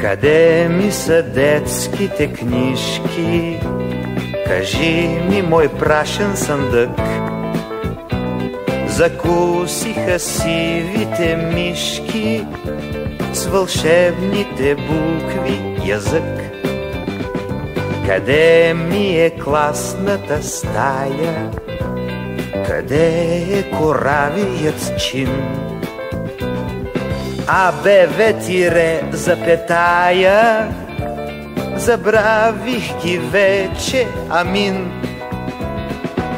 Къде ми са детските книжки? Кажи ми, мой прашен съндък. Закусиха сивите мишки с вълшебните букви язък. Къде ми е класната стая? Къде е коравият чин? АБВ запетая, забравих ги вече, амин.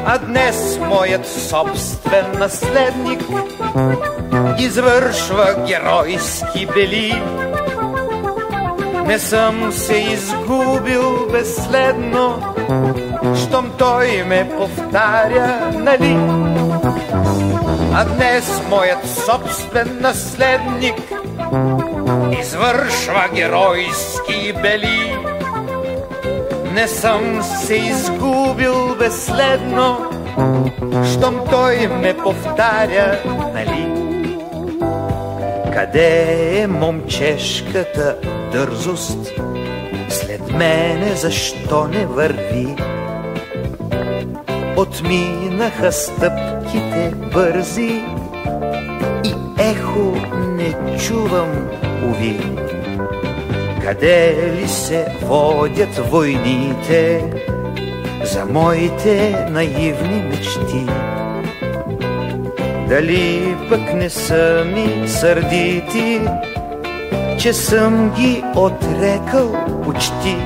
А днес моят собствен наследник извършва геройски бели. Не съм се изгубил безследно, щом той ме повтаря, нали? А днес моят собствен наследник извършва геройски бели. Не съм се изгубил безследно, щом той ме повтаря, нали? Къде е момчешката дързост? След мене защо не върви? Отминаха стъпките бързи и ехо не чувам, уви. Къде ли се водят войните за моите наивни мечти? Дали пък не са ми сърдити, че съм ги отрекал почти?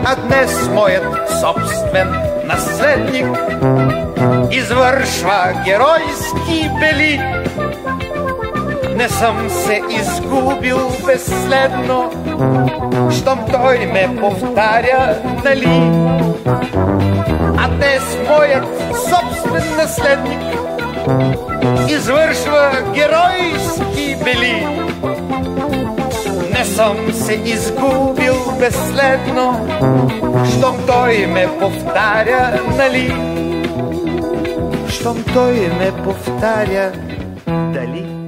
А днес моят собствен наследник извършва геройски бели. Не съм се изгубил безследно, щом той ме повтаря, нали? А днес моят собствен наследник извършва геройски бели. Не съм се изгубил безследно, щом той ме повтаря, нали? Щом той ме повтаря, дали?